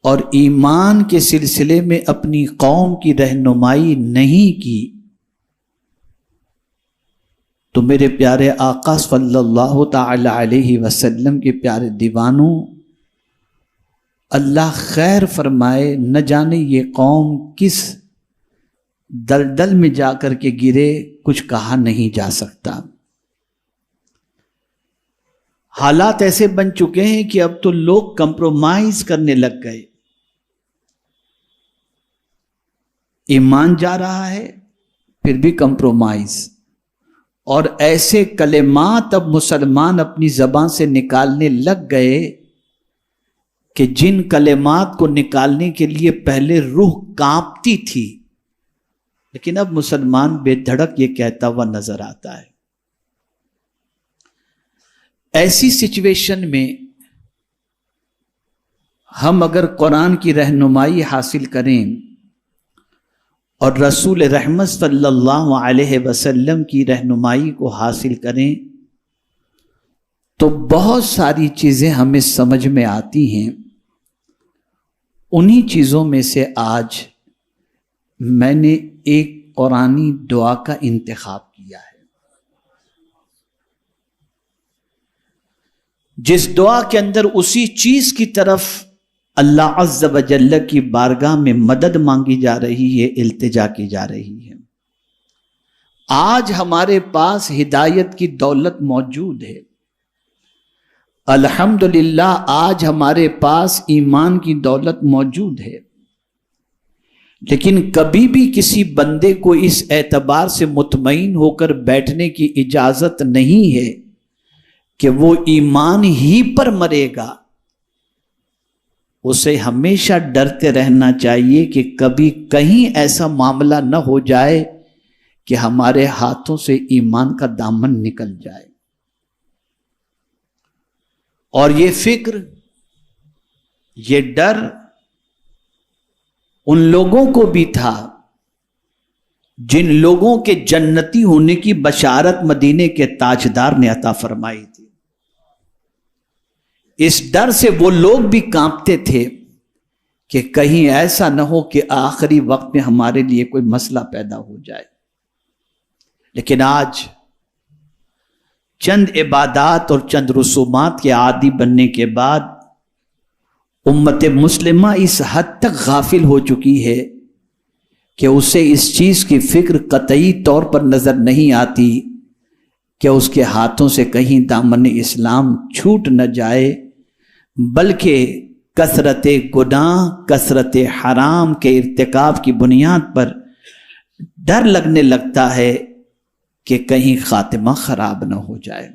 اور ایمان کے سلسلے میں اپنی قوم کی رہنمائی نہیں کی تو میرے پیارے آقا صلی اللہ تعالی علیہ وسلم کے پیارے دیوانوں، اللہ خیر فرمائے، نہ جانے یہ قوم کس دلدل میں جا کر کے گرے، کچھ کہا نہیں جا سکتا۔ حالات ایسے بن چکے ہیں کہ اب تو لوگ کمپرومائز کرنے لگ گئے، ایمان جا رہا ہے پھر بھی کمپرومائز، اور ایسے کلمات اب مسلمان اپنی زبان سے نکالنے لگ گئے کہ جن کلمات کو نکالنے کے لیے پہلے روح کانپتی تھی، لیکن اب مسلمان بے دھڑک یہ کہتا ہوا نظر آتا ہے۔ ایسی سچویشن میں ہم اگر قرآن کی رہنمائی حاصل کریں اور رسول رحمت صلی اللہ علیہ وسلم کی رہنمائی کو حاصل کریں تو بہت ساری چیزیں ہمیں سمجھ میں آتی ہیں۔ انہی چیزوں میں سے آج میں نے ایک قرآنی دعا کا انتخاب کیا ہے، جس دعا کے اندر اسی چیز کی طرف اللہ عز و جل کی بارگاہ میں مدد مانگی جا رہی ہے، التجا کی جا رہی ہے۔ آج ہمارے پاس ہدایت کی دولت موجود ہے، الحمدللہ آج ہمارے پاس ایمان کی دولت موجود ہے، لیکن کبھی بھی کسی بندے کو اس اعتبار سے مطمئن ہو کر بیٹھنے کی اجازت نہیں ہے کہ وہ ایمان ہی پر مرے گا۔ اسے ہمیشہ ڈرتے رہنا چاہیے کہ کبھی کہیں ایسا معاملہ نہ ہو جائے کہ ہمارے ہاتھوں سے ایمان کا دامن نکل جائے۔ اور یہ فکر، یہ ڈر ان لوگوں کو بھی تھا جن لوگوں کے جنتی ہونے کی بشارت مدینے کے تاجدار نے عطا فرمائی تھی۔ اس ڈر سے وہ لوگ بھی کانپتے تھے کہ کہیں ایسا نہ ہو کہ آخری وقت میں ہمارے لیے کوئی مسئلہ پیدا ہو جائے۔ لیکن آج چند عبادات اور چند رسومات کے عادی بننے کے بعد امت مسلمہ اس حد تک غافل ہو چکی ہے کہ اسے اس چیز کی فکر قطعی طور پر نظر نہیں آتی کہ اس کے ہاتھوں سے کہیں دامن اسلام چھوٹ نہ جائے، بلکہ کثرت گناہ، کثرت حرام کے ارتکاب کی بنیاد پر ڈر لگنے لگتا ہے کہ کہیں خاتمہ خراب نہ ہو جائے۔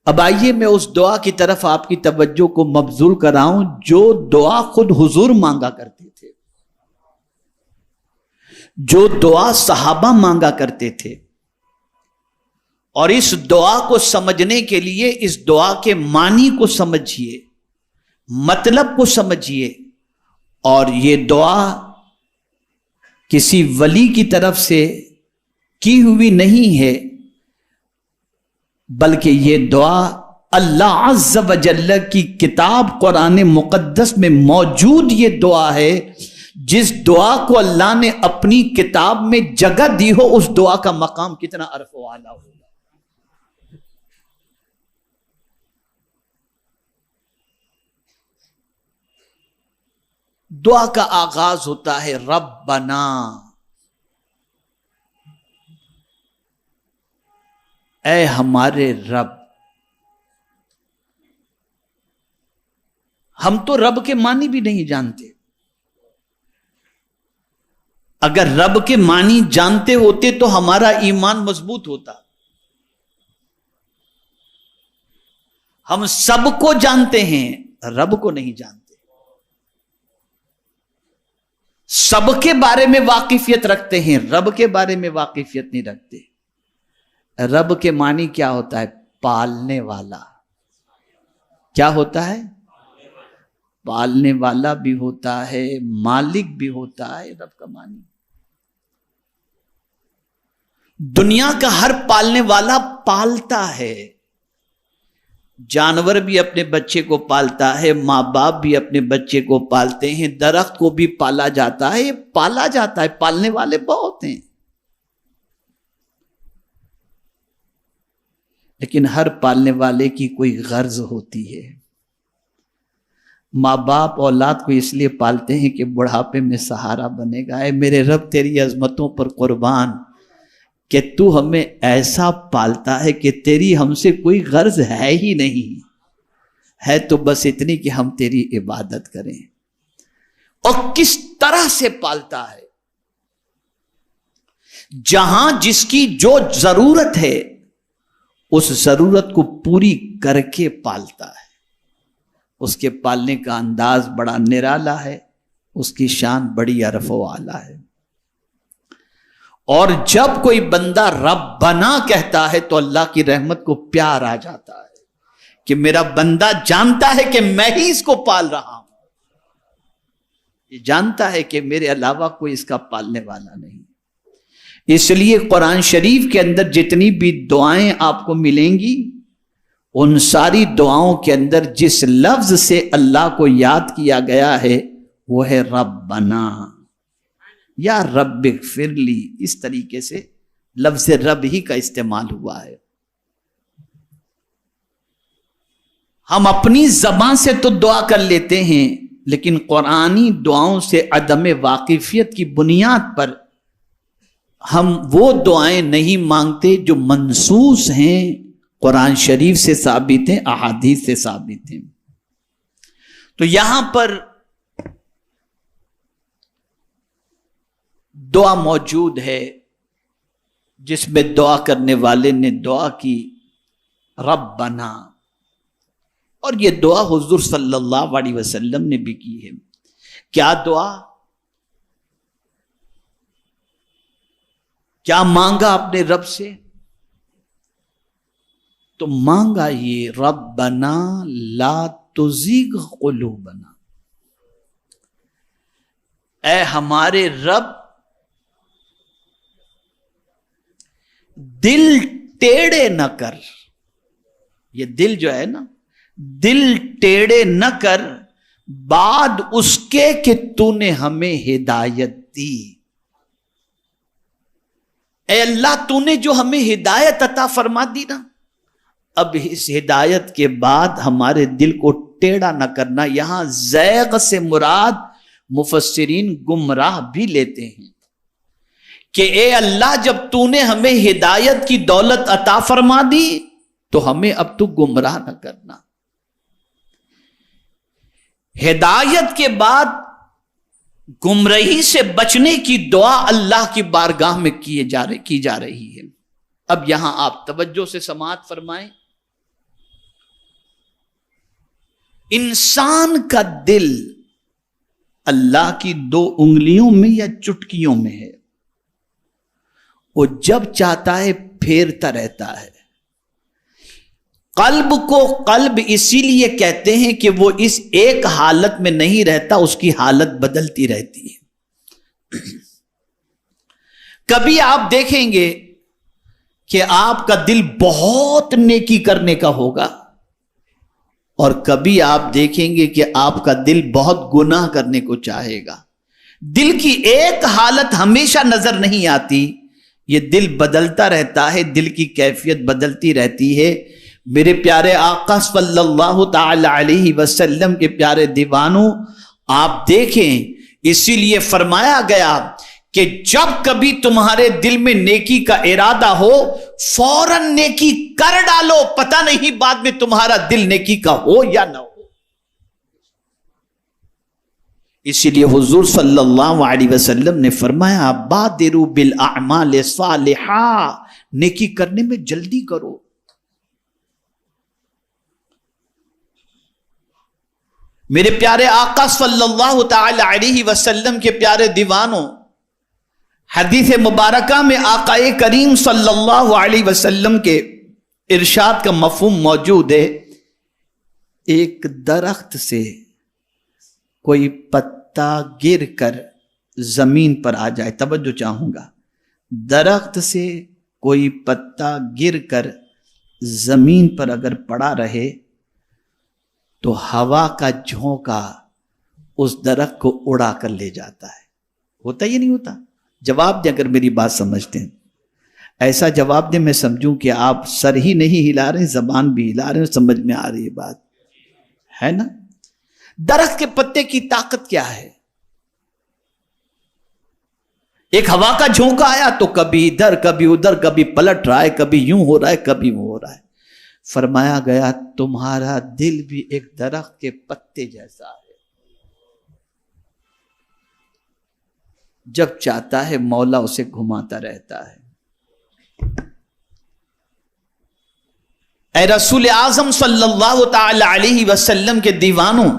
اب آئیے میں اس دعا کی طرف آپ کی توجہ کو مبذول کراؤں جو دعا خود حضور مانگا کرتے تھے، جو دعا صحابہ مانگا کرتے تھے۔ اور اس دعا کو سمجھنے کے لیے اس دعا کے معنی کو سمجھیے، مطلب کو سمجھیے۔ اور یہ دعا کسی ولی کی طرف سے کی ہوئی نہیں ہے، بلکہ یہ دعا اللہ عز و جل کی کتاب قرآن مقدس میں موجود یہ دعا ہے۔ جس دعا کو اللہ نے اپنی کتاب میں جگہ دی ہو، اس دعا کا مقام کتنا عرف و اعلیٰ ہوگا۔ دعا کا آغاز ہوتا ہے ربنا، اے ہمارے رب۔ ہم تو رب کے معنی بھی نہیں جانتے۔ اگر رب کے معنی جانتے ہوتے تو ہمارا ایمان مضبوط ہوتا۔ ہم سب کو جانتے ہیں، رب کو نہیں جانتے۔ سب کے بارے میں واقفیت رکھتے ہیں، رب کے بارے میں واقفیت نہیں رکھتے۔ رب کے معنی کیا ہوتا ہے؟ پالنے والا۔ کیا ہوتا ہے؟ پالنے والا بھی ہوتا ہے، مالک بھی ہوتا ہے رب کا معنی۔ دنیا کا ہر پالنے والا پالتا ہے، جانور بھی اپنے بچے کو پالتا ہے، ماں باپ بھی اپنے بچے کو پالتے ہیں، درخت کو بھی پالا جاتا ہے، یہ پالا جاتا ہے، پالنے والے بہت ہیں، لیکن ہر پالنے والے کی کوئی غرض ہوتی ہے۔ ماں باپ اولاد کو اس لیے پالتے ہیں کہ بڑھاپے میں سہارا بنے گا۔ اے میرے رب تیری عظمتوں پر قربان کہ تو ہمیں ایسا پالتا ہے کہ تیری ہم سے کوئی غرض ہے ہی نہیں، ہے تو بس اتنی کہ ہم تیری عبادت کریں۔ اور کس طرح سے پالتا ہے، جہاں جس کی جو ضرورت ہے اس ضرورت کو پوری کر کے پالتا ہے۔ اس کے پالنے کا انداز بڑا نرالا ہے، اس کی شان بڑی عرف و اعلیٰ ہے۔ اور جب کوئی بندہ ربنا کہتا ہے تو اللہ کی رحمت کو پیار آ جاتا ہے کہ میرا بندہ جانتا ہے کہ میں ہی اس کو پال رہا ہوں، یہ جانتا ہے کہ میرے علاوہ کوئی اس کا پالنے والا نہیں۔ اس لیے قرآن شریف کے اندر جتنی بھی دعائیں آپ کو ملیں گی، ان ساری دعاؤں کے اندر جس لفظ سے اللہ کو یاد کیا گیا ہے وہ ہے ربنا یا رب اغفر لی، اس طریقے سے لفظ رب ہی کا استعمال ہوا ہے۔ ہم اپنی زبان سے تو دعا کر لیتے ہیں، لیکن قرآنی دعاؤں سے عدم واقفیت کی بنیاد پر ہم وہ دعائیں نہیں مانگتے جو منصوص ہیں، قرآن شریف سے ثابت ہیں، احادیث سے ثابت ہیں۔ تو یہاں پر دعا موجود ہے جس میں دعا کرنے والے نے دعا کی ربنا، اور یہ دعا حضور صلی اللہ علیہ وسلم نے بھی کی ہے۔ کیا دعا، کیا مانگا اپنے رب سے؟ تو مانگا یہ ربنا لا تزغ قلوبنا، اے ہمارے رب دل ٹیڑے نہ کر۔ یہ دل جو ہے نا، دل ٹیڑے نہ کر بعد اس کے کہ تو نے ہمیں ہدایت دی۔ اے اللہ تو نے جو ہمیں ہدایت عطا فرما دی نا، اب اس ہدایت کے بعد ہمارے دل کو ٹیڑھا نہ کرنا۔ یہاں زیغ سے مراد مفسرین گمراہ بھی لیتے ہیں کہ اے اللہ جب تو نے ہمیں ہدایت کی دولت عطا فرما دی تو ہمیں اب تو گمراہ نہ کرنا۔ ہدایت کے بعد گمراہی سے بچنے کی دعا اللہ کی بارگاہ میں کی جا رہی ہے۔ اب یہاں آپ توجہ سے سماعت فرمائیں۔ انسان کا دل اللہ کی 2 انگلیوں میں یا چٹکیوں میں ہے، وہ جب چاہتا ہے پھیرتا رہتا ہے۔ قلب کو قلب اسی لیے کہتے ہیں کہ وہ اس ایک حالت میں نہیں رہتا، اس کی حالت بدلتی رہتی ہے۔ کبھی آپ دیکھیں گے کہ آپ کا دل بہت نیکی کرنے کا ہوگا، اور کبھی آپ دیکھیں گے کہ آپ کا دل بہت گناہ کرنے کو چاہے گا۔ دل کی ایک حالت ہمیشہ نظر نہیں آتی، یہ دل بدلتا رہتا ہے، دل کی کیفیت بدلتی رہتی ہے۔ میرے پیارے آقا صلی اللہ تعالی علیہ وسلم کے پیارے دیوانوں، آپ دیکھیں، اسی لیے فرمایا گیا کہ جب کبھی تمہارے دل میں نیکی کا ارادہ ہو فوراً نیکی کر ڈالو، پتہ نہیں بعد میں تمہارا دل نیکی کا ہو یا نہ ہو۔ اسی لیے حضور صلی اللہ علیہ وسلم نے فرمایا بادروا بالاعمال الصالحہ، نیکی کرنے میں جلدی کرو۔ میرے پیارے آقا صلی اللہ تعالی علیہ وسلم کے پیارے دیوانوں، حدیث مبارکہ میں آقا کریم صلی اللہ علیہ وسلم کے ارشاد کا مفہوم موجود ہے۔ ایک درخت سے کوئی پتا گر کر زمین پر آ جائے، توجہ چاہوں گا، درخت سے کوئی پتا گر کر زمین پر اگر پڑا رہے تو ہوا کا جھونکا اس درخت کو اڑا کر لے جاتا ہے. ہوتا یہ نہیں ہوتا؟ جواب دیں اگر میری بات سمجھتے ہیں. ایسا جواب دیں میں سمجھوں کہ آپ سر ہی نہیں ہلا رہے، زبان بھی ہلا رہے ہیں، سمجھ میں آ رہی ہے بات، ہے نا؟ درخت کے پتے کی طاقت کیا ہے؟ ایک ہوا کا جھونکا آیا تو کبھی ادھر کبھی ادھر، کبھی پلٹ رہا ہے، کبھی یوں ہو رہا ہے، کبھی یوں ہو رہا ہے. فرمایا گیا تمہارا دل بھی ایک درخت کے پتے جیسا ہے، جب چاہتا ہے مولا اسے گھماتا رہتا ہے. اے رسول اعظم صلی اللہ تعالی علیہ وسلم کے دیوانوں،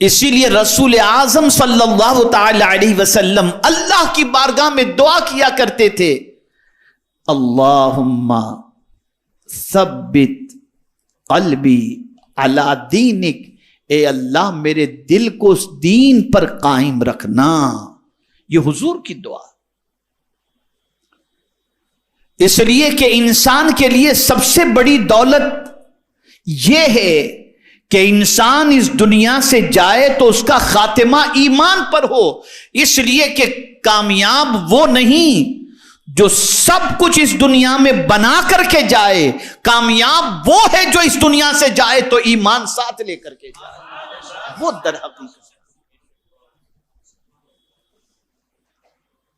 اسی لیے رسول اعظم صلی اللہ تعالی علیہ وسلم اللہ کی بارگاہ میں دعا کیا کرتے تھے، اللہم ثبت قلبی علی دینک، اے اللہ میرے دل کو اس دین پر قائم رکھنا. یہ حضور کی دعا. اس لیے کہ انسان کے لیے سب سے بڑی دولت یہ ہے کہ انسان اس دنیا سے جائے تو اس کا خاتمہ ایمان پر ہو. اس لیے کہ کامیاب وہ نہیں جو سب کچھ اس دنیا میں بنا کر کے جائے، کامیاب وہ ہے جو اس دنیا سے جائے تو ایمان ساتھ لے کر کے جائے. وہ در حقیقت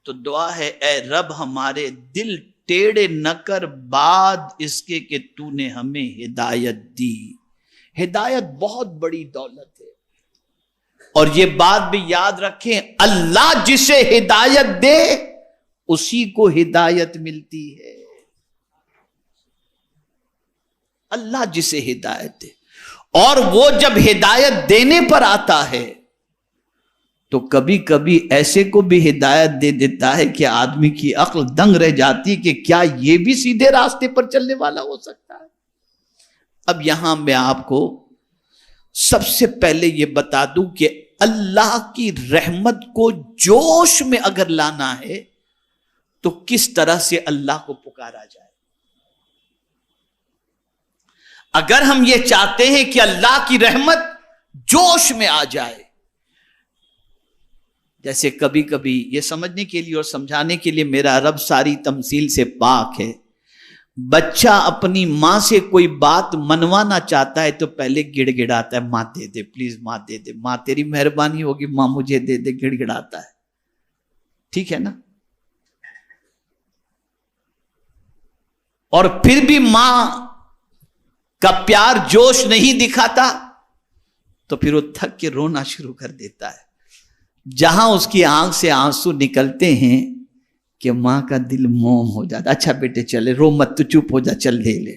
تو دعا ہے، اے رب ہمارے دل ٹیڑے نہ کر بعد اس کے کہ تو نے ہمیں ہدایت دی. ہدایت بہت بڑی دولت ہے، اور یہ بات بھی یاد رکھیں، اللہ جسے ہدایت دے اسی کو ہدایت ملتی ہے. اللہ جسے ہدایت دے، اور وہ جب ہدایت دینے پر آتا ہے تو کبھی کبھی ایسے کو بھی ہدایت دے دیتا ہے کہ آدمی کی عقل دنگ رہ جاتی کہ کیا یہ بھی سیدھے راستے پر چلنے والا ہو سکتا ہے. اب یہاں میں آپ کو سب سے پہلے یہ بتا دوں کہ اللہ کی رحمت کو جوش میں اگر لانا ہے تو کس طرح سے اللہ کو پکارا جائے. اگر ہم یہ چاہتے ہیں کہ اللہ کی رحمت جوش میں آ جائے، جیسے کبھی کبھی یہ سمجھنے کے لیے اور سمجھانے کے لیے میرا رب ساری تمثیل سے پاک ہے، بچہ اپنی ماں سے کوئی بات منوانا چاہتا ہے تو پہلے گڑ گڑاتا ہے، ماں دے دے پلیز، ماں دے دے، ماں تیری مہربانی ہوگی، ماں مجھے دے دے، گڑ گڑاتا ہے. ٹھیک ہے نا؟ اور پھر بھی ماں کا پیار جوش نہیں دکھاتا تو پھر وہ تھک کے رونا شروع کر دیتا ہے. جہاں اس کی آنکھ سے آنسو نکلتے ہیں کہ ماں کا دل موم ہو جاتا. اچھا بیٹے چلے، رو مت، تو چپ ہو جا، چل لے لے.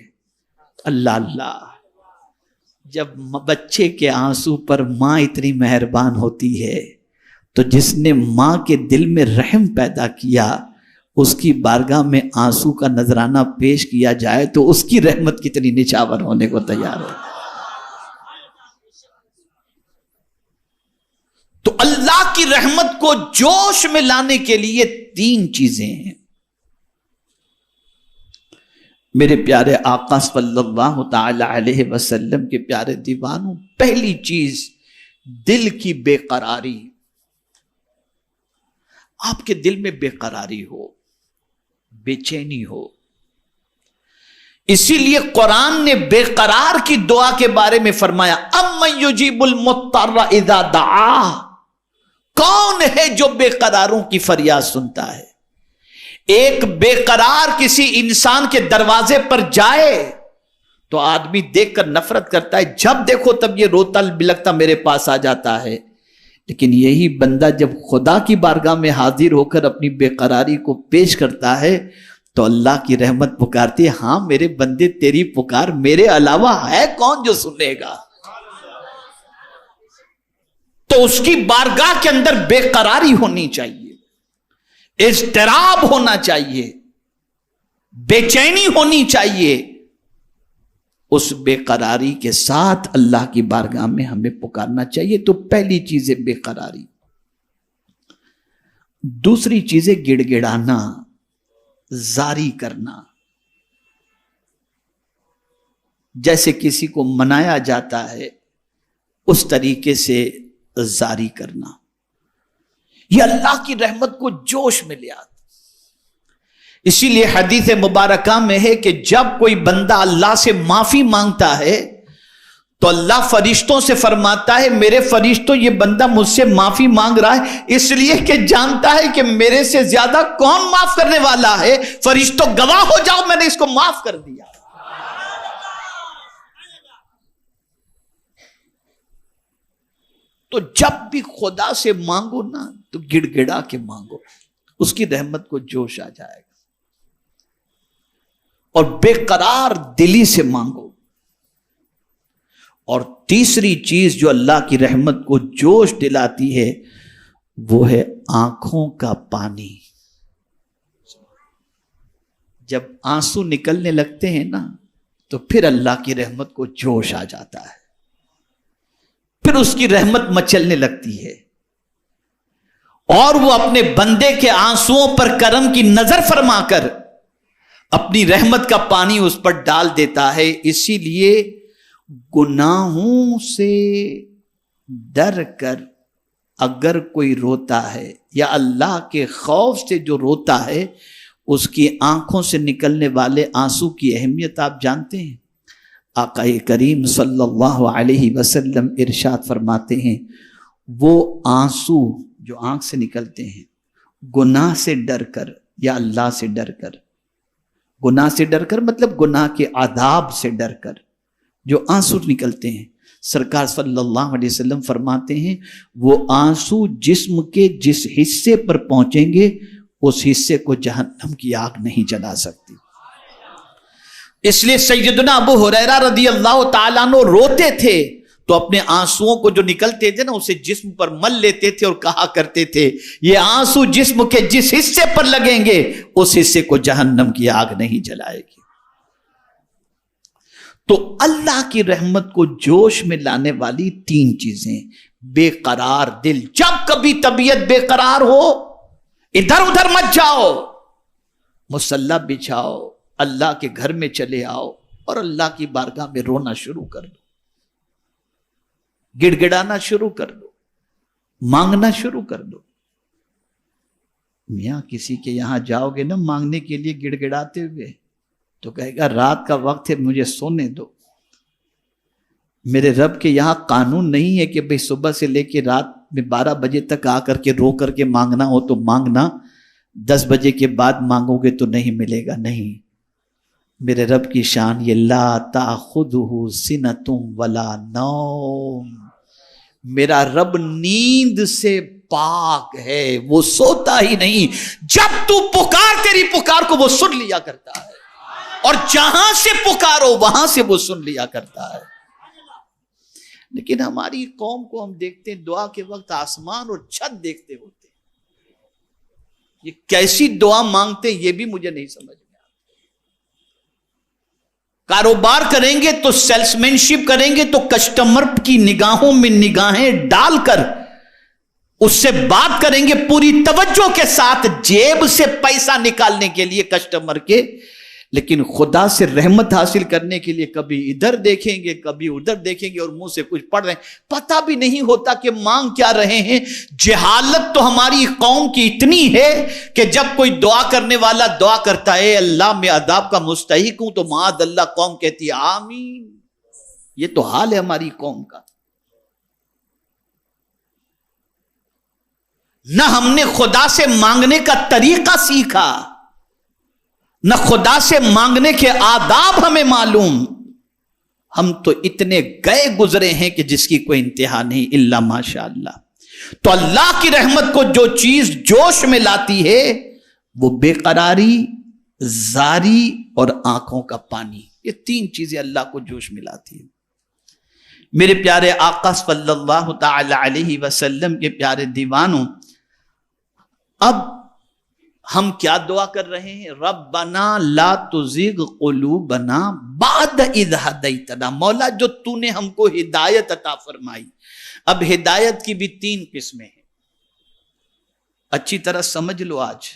اللہ اللہ، جب بچے کے آنسو پر ماں اتنی مہربان ہوتی ہے تو جس نے ماں کے دل میں رحم پیدا کیا اس کی بارگاہ میں آنسو کا نذرانہ پیش کیا جائے تو اس کی رحمت کتنی نچھاور ہونے کو تیار ہے. تو اللہ کی رحمت کو جوش میں لانے کے لیے 3 چیزیں ہیں. میرے پیارے آقا صلی اللہ تعالی علیہ وسلم کے پیارے دیوانوں، پہلی چیز دل کی بے قراری. آپ کے دل میں بے قراری ہو، بے چینی ہو. اسی لیے قرآن نے بے قرار کی دعا کے بارے میں فرمایا، امن یجیب المضطر اذا دعاہ، کون ہے جو بے قراروں کی فریاد سنتا ہے. ایک بے قرار کسی انسان کے دروازے پر جائے تو آدمی دیکھ کر نفرت کرتا ہے، جب دیکھو تب یہ روتا بلکتا میرے پاس آ جاتا ہے. لیکن یہی بندہ جب خدا کی بارگاہ میں حاضر ہو کر اپنی بے قراری کو پیش کرتا ہے تو اللہ کی رحمت پکارتی ہے، ہاں میرے بندے تیری پکار میرے علاوہ ہے کون جو سنے گا. تو اس کی بارگاہ کے اندر بے قراری ہونی چاہیے، اضطراب ہونا چاہیے، بے چینی ہونی چاہیے. اس بے قراری کے ساتھ اللہ کی بارگاہ میں ہمیں پکارنا چاہیے. تو پہلی چیز ہے بے قراری. دوسری چیز ہے گڑ گڑانا، زاری کرنا. جیسے کسی کو منایا جاتا ہے اس طریقے سے جاری کرنا، یہ اللہ کی رحمت کو جوش میں لے آتا۔ اسی لیے حدیث مبارکہ میں ہے کہ جب کوئی بندہ اللہ سے معافی مانگتا ہے تو اللہ فرشتوں سے فرماتا ہے میرے فرشتوں یہ بندہ مجھ سے معافی مانگ رہا ہے اس لیے کہ جانتا ہے کہ میرے سے زیادہ کون معاف کرنے والا ہے، فرشتوں گواہ ہو جاؤ میں نے اس کو معاف کر دیا۔ تو جب بھی خدا سے مانگو نا تو گڑ گڑا کے مانگو، اس کی رحمت کو جوش آ جائے گا، اور بے قرار دلی سے مانگو۔ اور تیسری چیز جو اللہ کی رحمت کو جوش دلاتی ہے وہ ہے آنکھوں کا پانی۔ جب آنسو نکلنے لگتے ہیں نا تو پھر اللہ کی رحمت کو جوش آ جاتا ہے، پھر اس کی رحمت مچلنے لگتی ہے، اور وہ اپنے بندے کے آنسوؤں پر کرم کی نظر فرما کر اپنی رحمت کا پانی اس پر ڈال دیتا ہے۔ اسی لیے گناہوں سے ڈر کر اگر کوئی روتا ہے یا اللہ کے خوف سے جو روتا ہے اس کی آنکھوں سے نکلنے والے آنسو کی اہمیت آپ جانتے ہیں۔ آقا کریم صلی اللہ علیہ وسلم ارشاد فرماتے ہیں وہ آنسو جو آنکھ سے نکلتے ہیں گناہ سے ڈر کر یا اللہ سے ڈر کر، گناہ سے ڈر کر مطلب گناہ کے عذاب سے ڈر کر جو آنسو نکلتے ہیں، سرکار صلی اللہ علیہ وسلم فرماتے ہیں وہ آنسو جسم کے جس حصے پر پہنچیں گے اس حصے کو جہنم کی آگ نہیں جلا سکتی۔ اس لیے سیدنا ابو ہریرہ رضی اللہ تعالیٰ عنہ روتے تھے تو اپنے آنسوؤں کو جو نکلتے تھے نا اسے جسم پر مل لیتے تھے اور کہا کرتے تھے یہ آنسو جسم کے جس حصے پر لگیں گے اس حصے کو جہنم کی آگ نہیں جلائے گی۔ تو اللہ کی رحمت کو جوش میں لانے والی تین چیزیں، بے قرار دل، جب کبھی طبیعت بے قرار ہو ادھر ادھر مت جاؤ، مصلی بچھاؤ، اللہ کے گھر میں چلے آؤ اور اللہ کی بارگاہ میں رونا شروع کر دو، گڑ گڑانا شروع کر دو، مانگنا شروع کر دو۔ میاں کسی کے یہاں جاؤ گے نا مانگنے کے لیے گڑ گڑاتے ہوئے تو کہے گا رات کا وقت ہے مجھے سونے دو۔ میرے رب کے یہاں قانون نہیں ہے کہ بھئی صبح سے لے کے رات میں 12 بجے تک آ کر کے رو کر کے مانگنا ہو تو مانگنا، 10 بجے کے بعد مانگو گے تو نہیں ملے گا، نہیں۔ میرے رب کی شان یہ لا تاخذہ سنۃ ولا نوم، میرا رب نیند سے پاک ہے، وہ سوتا ہی نہیں، جب تو پکار تیری پکار کو وہ سن لیا کرتا ہے، اور جہاں سے پکارو وہاں سے وہ سن لیا کرتا ہے۔ لیکن ہماری قوم کو ہم دیکھتے ہیں دعا کے وقت آسمان اور چھت دیکھتے ہوتے ہیں، یہ کیسی دعا مانگتے یہ بھی مجھے نہیں سمجھ میں آتا۔ کاروبار کریں گے تو سیلس مین شپ کریں گے تو کسٹمر کی نگاہوں میں نگاہیں ڈال کر اس سے بات کریں گے پوری توجہ کے ساتھ، جیب سے پیسہ نکالنے کے لیے کسٹمر کے، لیکن خدا سے رحمت حاصل کرنے کے لیے کبھی ادھر دیکھیں گے کبھی ادھر دیکھیں گے اور منہ سے کچھ پڑھ رہے ہیں، پتہ بھی نہیں ہوتا کہ مانگ کیا رہے ہیں۔ جہالت تو ہماری قوم کی اتنی ہے کہ جب کوئی دعا کرنے والا دعا کرتا ہے اللہ میں عذاب کا مستحق ہوں تو معاذ اللہ قوم کہتی ہے آمین۔ یہ تو حال ہے ہماری قوم کا۔ نہ ہم نے خدا سے مانگنے کا طریقہ سیکھا، نہ خدا سے مانگنے کے آداب ہمیں معلوم، ہم تو اتنے گئے گزرے ہیں کہ جس کی کوئی انتہا نہیں الا ماشاء اللہ۔ تو اللہ کی رحمت کو جو چیز جوش میں لاتی ہے وہ بے قراری، زاری اور آنکھوں کا پانی، یہ تین چیزیں اللہ کو جوش میں لاتی ہیں۔ میرے پیارے آقا صلی اللہ تعالی علیہ وسلم کے پیارے دیوانوں، اب ہم کیا دعا کر رہے ہیں؟ ربنا لا تزغ قلوبنا بعد اذ ہدیتنا، مولا جو تو نے ہم کو ہدایت عطا فرمائی۔ اب ہدایت کی بھی 3 قسمیں ہیں، اچھی طرح سمجھ لو آج،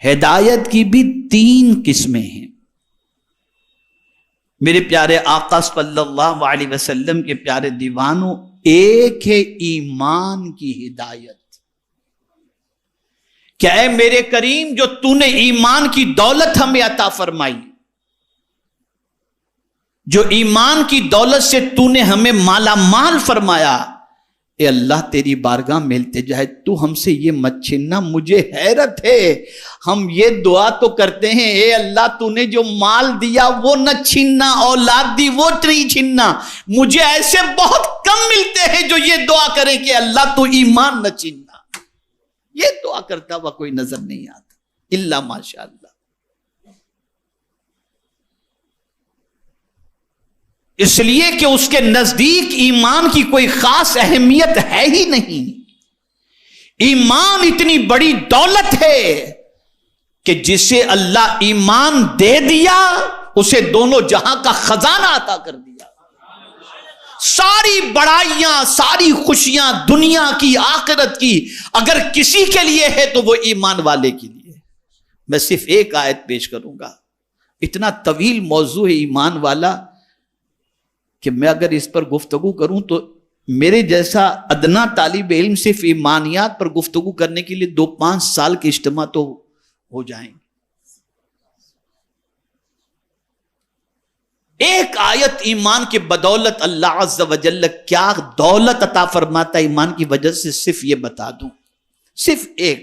ہدایت کی بھی 3 قسمیں ہیں۔ میرے پیارے آقا صلی اللہ علیہ وسلم کے پیارے دیوانوں، ایک ہے ایمان کی ہدایت کہ اے میرے کریم جو تو نے ایمان کی دولت ہمیں عطا فرمائی، جو ایمان کی دولت سے تو نے ہمیں مالا مال فرمایا، اے اللہ تیری بارگاہ میں التجا ہے تو ہم سے یہ مت چھیننا۔ مجھے حیرت ہے، ہم یہ دعا تو کرتے ہیں اے اللہ تو نے جو مال دیا وہ نہ چھیننا، اولاد دی وہ نہیں چھیننا، مجھے ایسے بہت کم ملتے ہیں جو یہ دعا کریں کہ اللہ تو ایمان نہ چھیننا۔ یہ دعا کرتا ہوا کوئی نظر نہیں آتا الا ماشاء اللہ۔ اس لیے کہ اس کے نزدیک ایمان کی کوئی خاص اہمیت ہے ہی نہیں۔ ایمان اتنی بڑی دولت ہے کہ جسے اللہ ایمان دے دیا اسے دونوں جہاں کا خزانہ عطا کر دیا۔ ساری بڑائیاں، ساری خوشیاں دنیا کی آخرت کی اگر کسی کے لیے ہے تو وہ ایمان والے کے لیے۔ میں صرف ایک آیت پیش کروں گا، اتنا طویل موضوع ہے ایمان والا کہ میں اگر اس پر گفتگو کروں تو میرے جیسا ادنا طالب علم صرف ایمانیات پر گفتگو کرنے کے لیے 2-5 سال کے اجتماع تو ہو جائیں گے۔ ایک آیت ایمان کے بدولت اللہ عز و جل کیا دولت عطا فرماتا ہے ایمان کی وجہ سے، صرف یہ بتا دوں، صرف ایک۔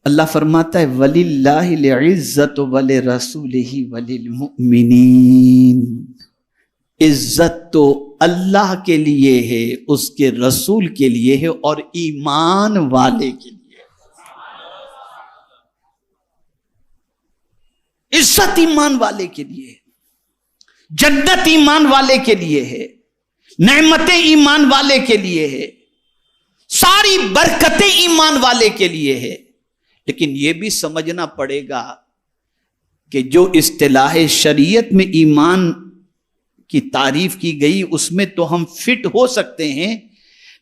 اللہ فرماتا ہے وَلِلَّهِ الْعِزَّةُ وَلِرَسُولِهِ وَلِلْمُؤْمِنِينَ، عزت تو اللہ کے لیے ہے، اس کے رسول کے لیے ہے اور ایمان والے کے لیے۔ عزت ایمان والے کے لیے، جنت ایمان والے کے لیے ہے، نعمتیں ایمان والے کے لیے ہے، ساری برکتیں ایمان والے کے لیے ہے۔ لیکن یہ بھی سمجھنا پڑے گا کہ جو اصطلاح شریعت میں ایمان کی تعریف کی گئی اس میں تو ہم فٹ ہو سکتے ہیں،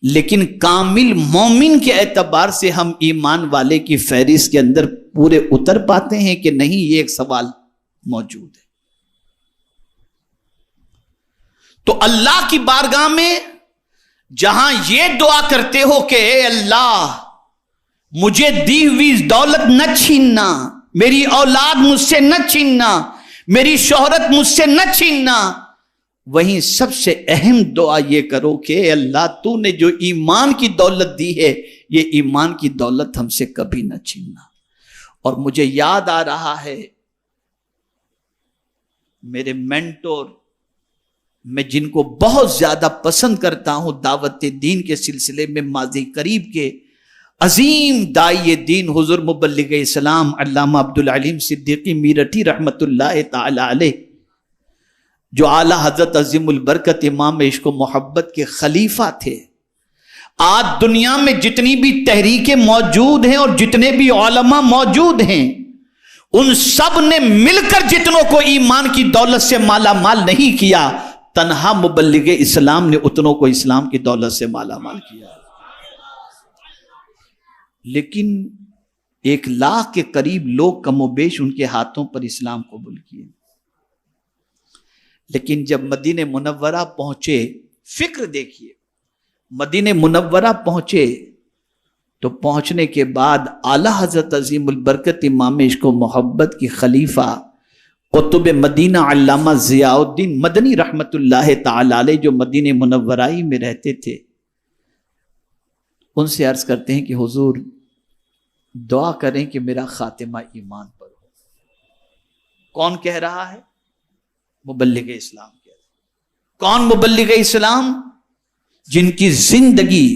لیکن کامل مومن کے اعتبار سے ہم ایمان والے کی فہرست کے اندر پورے اتر پاتے ہیں کہ نہیں، یہ ایک سوال موجود ہے۔ تو اللہ کی بارگاہ میں جہاں یہ دعا کرتے ہو کہ اے اللہ مجھے دی ہوئی دولت نہ چھیننا، میری اولاد مجھ سے نہ چھیننا، میری شہرت مجھ سے نہ چھیننا، وہیں سب سے اہم دعا یہ کرو کہ اے اللہ تو نے جو ایمان کی دولت دی ہے یہ ایمان کی دولت ہم سے کبھی نہ چھیننا۔ اور مجھے یاد آ رہا ہے میرے مینٹور، میں جن کو بہت زیادہ پسند کرتا ہوں دعوت دین کے سلسلے میں، ماضی قریب کے عظیم داعی دین حضور مبلغ اسلام علامہ عبدالعلیم صدیقی میرٹھی رحمت اللہ تعالی علیہ، جو اعلیٰ حضرت عظیم البرکت امام عشق و محبت کے خلیفہ تھے۔ آج دنیا میں جتنی بھی تحریکیں موجود ہیں اور جتنے بھی علماء موجود ہیں، ان سب نے مل کر جتنوں کو ایمان کی دولت سے مالا مال نہیں کیا، تنہا مبلغ اسلام نے اتنوں کو اسلام کی دولت سے مالا مال کیا۔ لیکن 1 لاکھ کے قریب لوگ کم و بیش ان کے ہاتھوں پر اسلام قبول کیے۔ لیکن جب مدینہ منورہ پہنچے، فکر دیکھیے، مدینہ منورہ پہنچے تو پہنچنے کے بعد اعلیٰ حضرت عظیم البرکت امام عشق و محبت کی خلیفہ قطب مدینہ علامہ ضیاء الدین مدنی رحمت اللہ تعالی علیہ، جو مدینہ منورہ ہی میں رہتے تھے، ان سے عرض کرتے ہیں کہ حضور دعا کریں کہ میرا خاتمہ ایمان پر ہو۔ کون کہہ رہا ہے؟ مبلغ اسلام کہہ رہا ہے۔ کون مبلغ اسلام؟ جن کی زندگی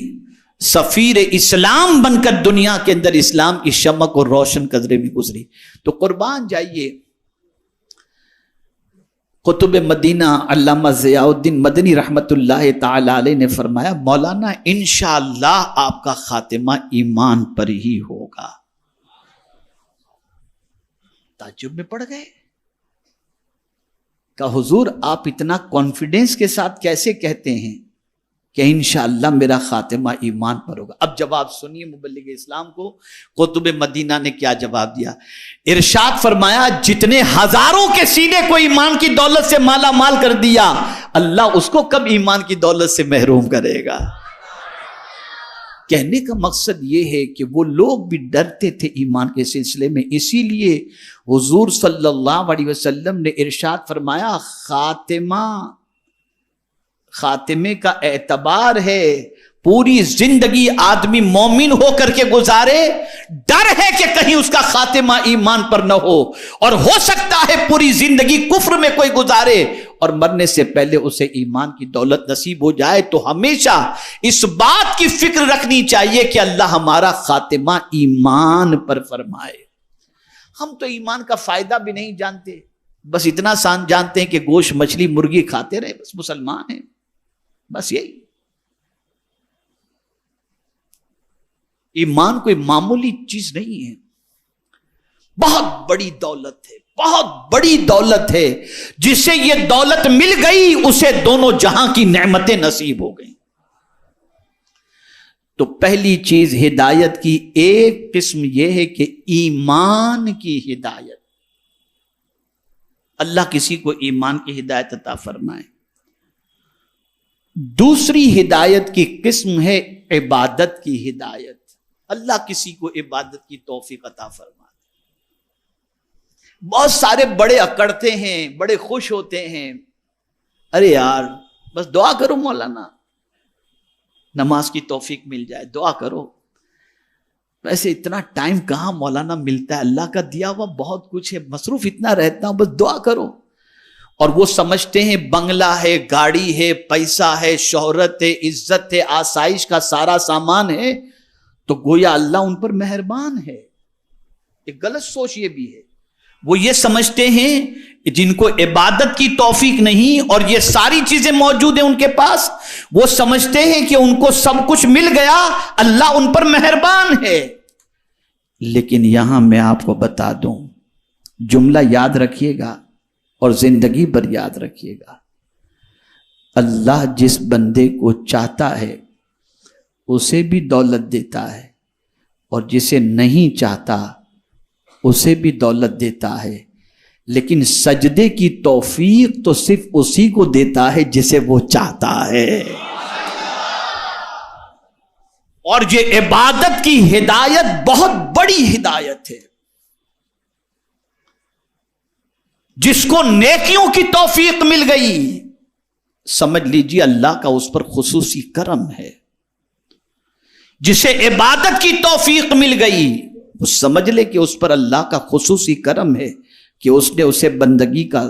سفیر اسلام بن کر دنیا کے اندر اسلام کی شمع کو روشن قدرے میں گزری۔ تو قربان جائیے، قطب مدینہ علامہ ضیاء الدین مدنی رحمت اللہ تعالی علیہ نے فرمایا مولانا انشاءاللہ آپ کا خاتمہ ایمان پر ہی ہوگا۔ تعجب میں پڑ گئے، کہا حضور آپ اتنا کانفیڈنس کے ساتھ کیسے کہتے ہیں؟ کہ انشاءاللہ میرا خاتمہ ایمان پر ہوگا. اب جواب سنیے مبلغ اسلام کو قطب مدینہ نے کیا جواب دیا. ارشاد فرمایا جتنے ہزاروں کے سینے کو ایمان کی دولت سے مالا مال کر دیا، اللہ اس کو کب ایمان کی دولت سے محروم کرے گا. کہنے کا مقصد یہ ہے کہ وہ لوگ بھی ڈرتے تھے ایمان کے سلسلے میں، اسی لیے حضور صلی اللہ علیہ وسلم نے ارشاد فرمایا خاتمے کا اعتبار ہے پوری زندگی آدمی مومن ہو کر کے گزارے، ڈر ہے کہ کہیں اس کا خاتمہ ایمان پر نہ ہو، اور ہو سکتا ہے پوری زندگی کفر میں کوئی گزارے اور مرنے سے پہلے اسے ایمان کی دولت نصیب ہو جائے. تو ہمیشہ اس بات کی فکر رکھنی چاہیے کہ اللہ ہمارا خاتمہ ایمان پر فرمائے. ہم تو ایمان کا فائدہ بھی نہیں جانتے، بس اتنا جانتے ہیں کہ گوشت مچھلی مرغی کھاتے رہے، بس مسلمان ہیں، بس یہی. ایمان کوئی معمولی چیز نہیں ہے، بہت بڑی دولت ہے، بہت بڑی دولت ہے. جسے یہ دولت مل گئی اسے دونوں جہاں کی نعمتیں نصیب ہو گئیں. تو پہلی چیز ہدایت کی ایک قسم یہ ہے کہ ایمان کی ہدایت، اللہ کسی کو ایمان کی ہدایت عطا فرمائے. دوسری ہدایت کی قسم ہے عبادت کی ہدایت، اللہ کسی کو عبادت کی توفیق عطا فرمائے. بہت سارے بڑے اکڑتے ہیں، بڑے خوش ہوتے ہیں، ارے یار بس دعا کرو مولانا نماز کی توفیق مل جائے، دعا کرو. ویسے اتنا ٹائم کہاں مولانا ملتا ہے، اللہ کا دیا ہوا بہت کچھ ہے، مصروف اتنا رہتا ہوں، بس دعا کرو. اور وہ سمجھتے ہیں بنگلہ ہے، گاڑی ہے، پیسہ ہے، شہرت ہے، عزت ہے، آسائش کا سارا سامان ہے تو گویا اللہ ان پر مہربان ہے. ایک غلط سوچ یہ بھی ہے، وہ یہ سمجھتے ہیں جن کو عبادت کی توفیق نہیں اور یہ ساری چیزیں موجود ہیں ان کے پاس، وہ سمجھتے ہیں کہ ان کو سب کچھ مل گیا، اللہ ان پر مہربان ہے. لیکن یہاں میں آپ کو بتا دوں، جملہ یاد رکھیے گا اور زندگی بھر یاد رکھیے گا، اللہ جس بندے کو چاہتا ہے اسے بھی دولت دیتا ہے، اور جسے نہیں چاہتا اسے بھی دولت دیتا ہے. لیکن سجدے کی توفیق تو صرف اسی کو دیتا ہے جسے وہ چاہتا ہے. اور یہ عبادت کی ہدایت بہت بڑی ہدایت ہے. جس کو نیکیوں کی توفیق مل گئی سمجھ لیجیے اللہ کا اس پر خصوصی کرم ہے. جسے عبادت کی توفیق مل گئی وہ سمجھ لے کہ اس پر اللہ کا خصوصی کرم ہے کہ اس نے اسے بندگی کا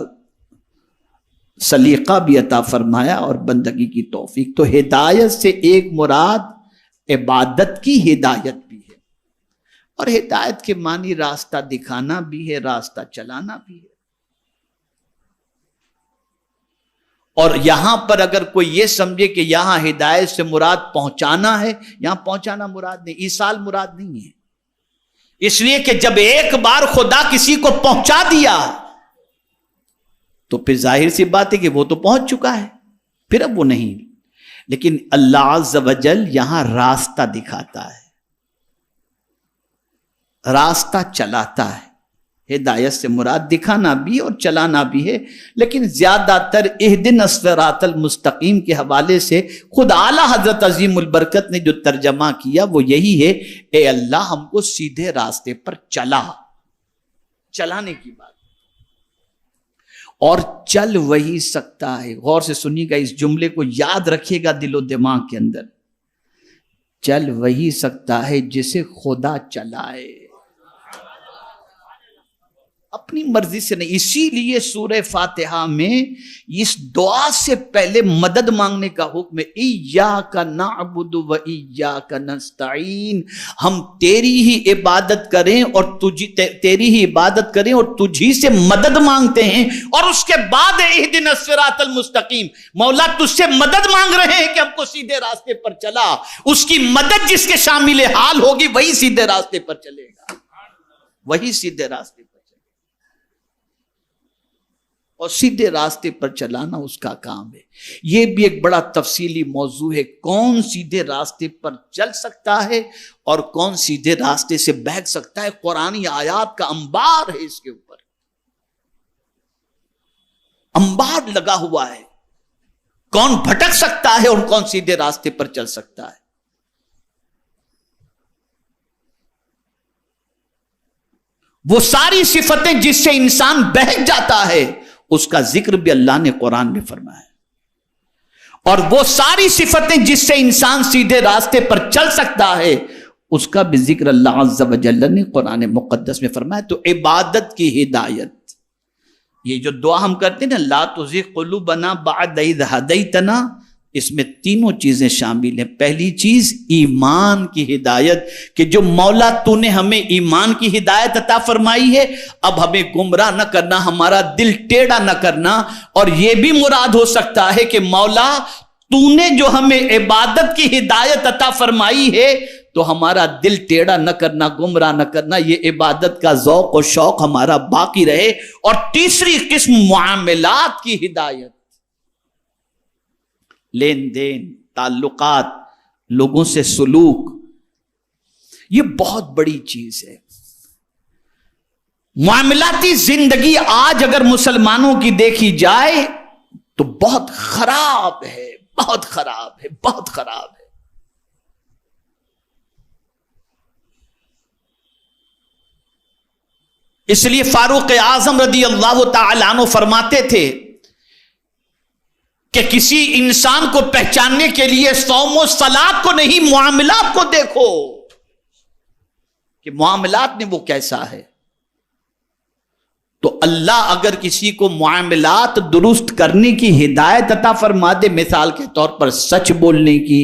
سلیقہ بھی عطا فرمایا اور بندگی کی توفیق. تو ہدایت سے ایک مراد عبادت کی ہدایت بھی ہے، اور ہدایت کے معنی راستہ دکھانا بھی ہے، راستہ چلانا بھی ہے. اور یہاں پر اگر کوئی یہ سمجھے کہ یہاں ہدایت سے مراد پہنچانا ہے، یہاں پہنچانا مراد نہیں، ایصال مراد نہیں ہے. اس لیے کہ جب ایک بار خدا کسی کو پہنچا دیا تو پھر ظاہر سی بات ہے کہ وہ تو پہنچ چکا ہے، پھر اب وہ نہیں. لیکن اللہ عز و جل یہاں راستہ دکھاتا ہے، راستہ چلاتا ہے. ہدایت سے مراد دکھانا بھی اور چلانا بھی ہے، لیکن زیادہ تر اہدنا الصراط المستقیم کے حوالے سے خود اعلیٰ حضرت عظیم البرکت نے جو ترجمہ کیا وہ یہی ہے، اے اللہ ہم کو سیدھے راستے پر چلانے کی بات. اور چل وہی سکتا ہے، غور سے سنیے گا، اس جملے کو یاد رکھیے گا دل و دماغ کے اندر، چل وہی سکتا ہے جسے خدا چلائے، اپنی مرضی سے نہیں. اسی لیے سورہ فاتحہ میں اس دعا سے پہلے مدد مانگنے کا حکم ہے، ایاک نعبد و ایاک نستعین، ہم تیری ہی عبادت کریں اور تیری ہی عبادت کریں اور تجھی سے مدد مانگتے ہیں. اور اس کے بعد اہدنا الصراط المستقیم، مولا تجھ سے مدد مانگ رہے ہیں کہ ہم کو سیدھے راستے پر چلا. اس کی مدد جس کے شامل حال ہوگی وہی سیدھے راستے پر چلے گا، وہی سیدھے راستے پر. اور سیدھے راستے پر چلانا اس کا کام ہے۔ یہ بھی ایک بڑا تفصیلی موضوع ہے، کون سیدھے راستے پر چل سکتا ہے اور کون سیدھے راستے سے بہک سکتا ہے۔ قرآنی آیات کا انبار ہے، اس کے اوپر انبار لگا ہوا ہے، کون بھٹک سکتا ہے اور کون سیدھے راستے پر چل سکتا ہے۔ وہ ساری صفتیں جس سے انسان بہک جاتا ہے اس کا ذکر بھی اللہ نے قرآن میں فرمایا، اور وہ ساری صفتیں جس سے انسان سیدھے راستے پر چل سکتا ہے اس کا بھی ذکر اللہ عز و جل نے قرآن مقدس میں فرمایا۔ تو عبادت کی ہدایت، یہ جو دعا ہم کرتے ہیں نا، لا تزغ قلوبنا بعد اذ ہدیتنا، اس میں تینوں چیزیں شامل ہیں۔ پہلی چیز ایمان کی ہدایت، کہ جو مولا تو نے ہمیں ایمان کی ہدایت عطا فرمائی ہے، اب ہمیں گمراہ نہ کرنا، ہمارا دل ٹیڑھا نہ کرنا۔ اور یہ بھی مراد ہو سکتا ہے کہ مولا تو نے جو ہمیں عبادت کی ہدایت عطا فرمائی ہے تو ہمارا دل ٹیڑھا نہ کرنا، گمراہ نہ کرنا، یہ عبادت کا ذوق و شوق ہمارا باقی رہے۔ اور تیسری قسم معاملات کی ہدایت، لین دین، تعلقات، لوگوں سے سلوک، یہ بہت بڑی چیز ہے۔ معاملاتی زندگی آج اگر مسلمانوں کی دیکھی جائے تو بہت خراب ہے، بہت خراب ہے، بہت خراب ہے۔ اس لیے فاروق اعظم رضی اللہ تعالی عنہ فرماتے تھے کہ کسی انسان کو پہچاننے کے لیے صوم و صلات کو نہیں، معاملات کو دیکھو کہ معاملات میں وہ کیسا ہے۔ تو اللہ اگر کسی کو معاملات درست کرنے کی ہدایت عطا فرما دے، مثال کے طور پر سچ بولنے کی،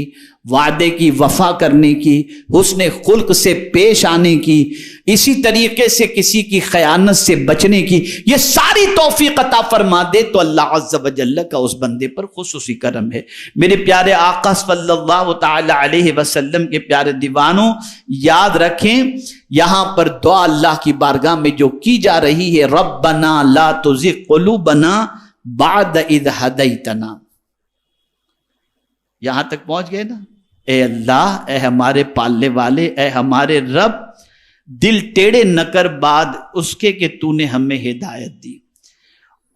وعدے کی وفا کرنے کی، حسن خلق سے پیش آنے کی، اسی طریقے سے کسی کی خیانت سے بچنے کی، یہ ساری توفیق عطا فرما دے تو اللہ عز و جل کا اس بندے پر خصوصی کرم ہے۔ میرے پیارے آقا صلی اللہ تعالی علیہ وسلم کے پیارے دیوانوں، یاد رکھیں یہاں پر دعا اللہ کی بارگاہ میں جو کی جا رہی ہے، ربنا لا تزغ قلوبنا بعد اذ ہدیتنا، یہاں تک پہنچ گئے نا۔ اے اللہ، اے ہمارے پالنے والے، اے ہمارے رب، دل ٹیڑے نہ کر بعد اس کے کہ تو نے ہمیں ہدایت دی۔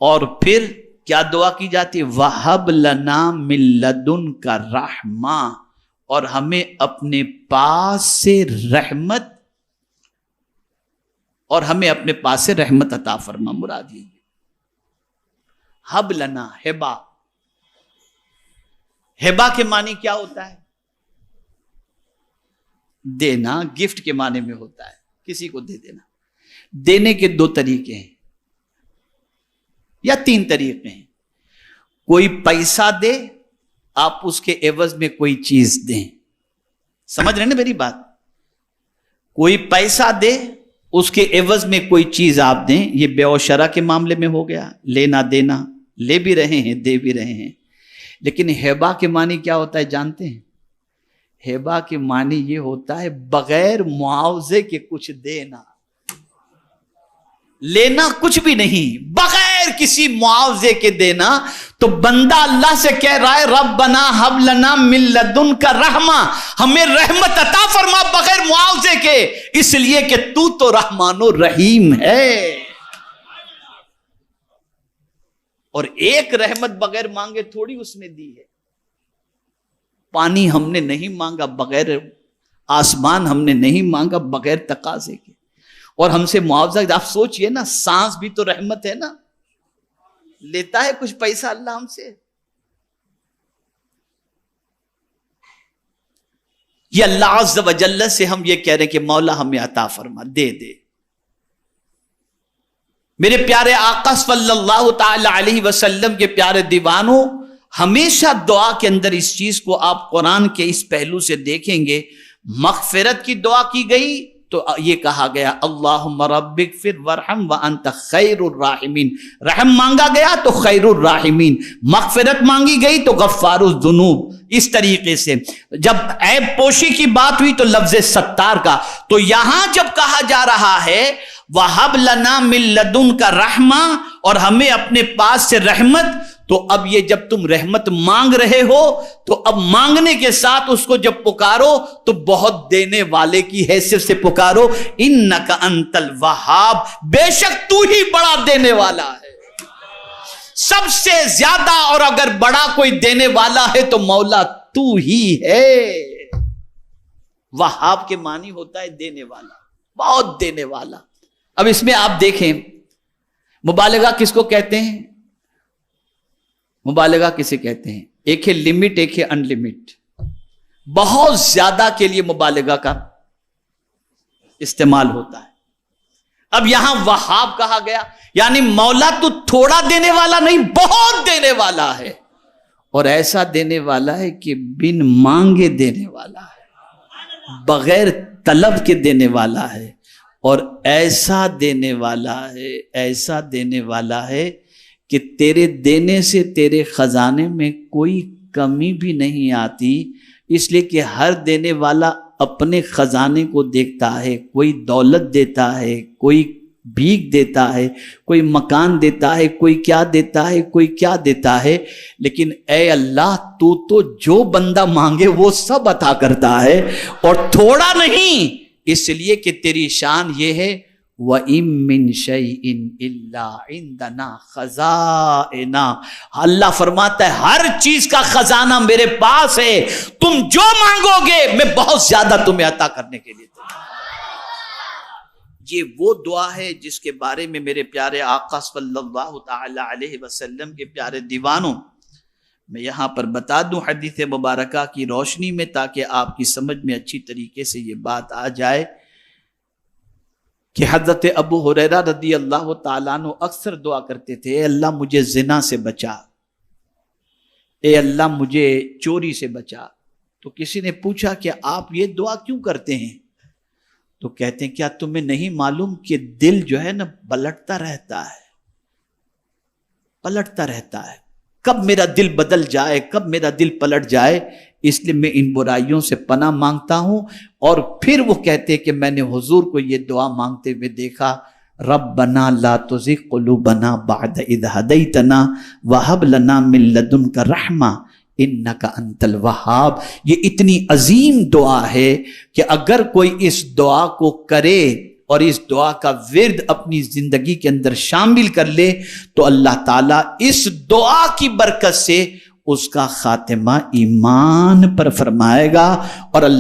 اور پھر کیا دعا کی جاتی ہے؟ وَهَبْ لَنَا مِن لَّدُنْكَ رَحْمَةً، اور ہمیں اپنے پاس سے رحمت، اور ہمیں اپنے پاس سے رحمت عطا فرما۔ مراد یہ حب لنا، ہبا، ہبا کے معنی کیا ہوتا ہے؟ دینا، گفٹ کے معنی میں ہوتا ہے، کسی کو دے دینا۔ دینے کے دو طریقے ہیں یا تین طریقے ہیں۔ کوئی پیسہ دے، آپ اس کے عوض میں کوئی چیز دیں، سمجھ رہے ہیں نا میری بات؟ کوئی پیسہ دے، اس کے عوض میں کوئی چیز آپ دیں، یہ بیع و شرع کے معاملے میں ہو گیا، لینا دینا، لے بھی رہے ہیں دے بھی رہے ہیں۔ لیکن ہیبا کے معنی کیا ہوتا ہے جانتے ہیں؟ ہیبا کے معنی یہ ہوتا ہے بغیر معاوضے کے کچھ دینا، لینا کچھ بھی نہیں، بغیر کسی معاوضے کے دینا۔ تو بندہ اللہ سے کہہ رہا ہے ربنا ہب لنا من لدنک رحمہ، ہمیں رحمت عطا فرما بغیر معاوضے کے، اس لیے کہ تو رحمان و رحیم ہے۔ اور ایک رحمت بغیر مانگے تھوڑی اس نے دی ہے۔ پانی ہم نے نہیں مانگا بغیر، آسمان ہم نے نہیں مانگا بغیر تقاضے کے، اور ہم سے معاوضہ۔ آپ سوچئے نا، سانس بھی تو رحمت ہے نا، لیتا ہے کچھ پیسہ اللہ ہم سے۔ یہ اللہ عز و جل سے ہم یہ کہہ رہے ہیں کہ مولا ہمیں عطا فرما، دے دے۔ میرے پیارے آقا صلی اللہ تعالی علیہ وسلم کے پیارے دیوانوں، ہمیشہ دعا کے اندر اس چیز کو آپ قرآن کے اس پہلو سے دیکھیں گے۔ مغفرت کی دعا کی گئی تو یہ کہا گیا اللہم رب اغفر وارحم وانت خیر الراحمین، رحم مانگا گیا تو خیر الراحمین، مغفرت مانگی گئی تو غفار الذنوب۔ اس طریقے سے جب عیب پوشی کی بات ہوئی تو لفظ ستار کا، تو یہاں جب کہا جا رہا ہے وَهَبْ لَنَا مِن لَّدُنْكَ رَحْمَةً، اور ہمیں اپنے پاس سے رحمت. تو اب یہ جب تم رحمت مانگ رہے ہو تو اب مانگنے کے ساتھ اس کو جب پکارو تو بہت دینے والے کی حیثیت سے پکارو. انک انت الوہاب، بے شک تو ہی بڑا دینے والا ہے، سب سے زیادہ. اور اگر بڑا کوئی دینے والا ہے تو مولا تو ہی ہے. وہاب کے معنی ہوتا ہے دینے والا، بہت دینے والا. اب اس میں آپ دیکھیں مبالغہ کس کو کہتے ہیں؟ مبالغہ کسے کہتے ہیں؟ ایک ہے لمٹ، ایک ہے ان لمٹ. بہت زیادہ کے لیے مبالغہ کا استعمال ہوتا ہے. اب یہاں وہاب کہا گیا، یعنی مولا تو تھوڑا دینے والا نہیں، بہت دینے والا ہے. اور ایسا دینے والا ہے کہ بن مانگے دینے والا ہے، بغیر طلب کے دینے والا ہے. اور ایسا دینے والا ہے، ایسا دینے والا ہے کہ تیرے دینے سے تیرے خزانے میں کوئی کمی بھی نہیں آتی، اس لیے کہ ہر دینے والا اپنے خزانے کو دیکھتا ہے. کوئی دولت دیتا ہے، کوئی بھیک دیتا ہے، کوئی مکان دیتا ہے، کوئی کیا دیتا ہے، کوئی کیا دیتا ہے. لیکن اے اللہ تو جو بندہ مانگے وہ سب عطا کرتا ہے، اور تھوڑا نہیں. اس لیے کہ تیری شان یہ ہے وَإِن مِّن شَيْءٍ إِلَّا عِندَنَا خَزَائِنُهُ. اللہ فرماتا ہے ہر چیز کا خزانہ میرے پاس ہے، تم جو مانگو گے میں بہت زیادہ تمہیں عطا کرنے کے لیے تیار. یہ وہ دعا ہے جس کے بارے میں میرے پیارے آقا صلی اللہ تعالی علیہ وسلم کے پیارے دیوانوں، میں یہاں پر بتا دوں حدیث مبارکہ کی روشنی میں، تاکہ آپ کی سمجھ میں اچھی طریقے سے یہ بات آ جائے کہ حضرت ابو ہریرہ رضی اللہ تعالیٰ عنہ اکثر دعا کرتے تھے، اے اللہ مجھے زنا سے بچا، اے اللہ مجھے چوری سے بچا. تو کسی نے پوچھا کہ آپ یہ دعا کیوں کرتے ہیں؟ تو کہتے ہیں کیا تمہیں نہیں معلوم کہ دل جو ہے نا پلٹتا رہتا ہے، پلٹتا رہتا ہے، کب میرا دل بدل جائے، کب میرا دل پلٹ جائے. اس لیے میں ان برائیوں سے پناہ مانگتا ہوں. اور پھر وہ کہتے کہ میں نے حضور کو یہ دعا مانگتے ہوئے دیکھا، ربنا لا تزغ قلوبنا بعد اذ ہدیتنا وہب لنا من لدنک رحمہ انک انت الوہاب. یہ اتنی عظیم دعا ہے کہ اگر کوئی اس دعا کو کرے اور اس دعا کا ورد اپنی زندگی کے اندر شامل کر لے تو اللہ تعالیٰ اس دعا کی برکت سے اس کا خاتمہ ایمان پر فرمائے گا. اور اللہ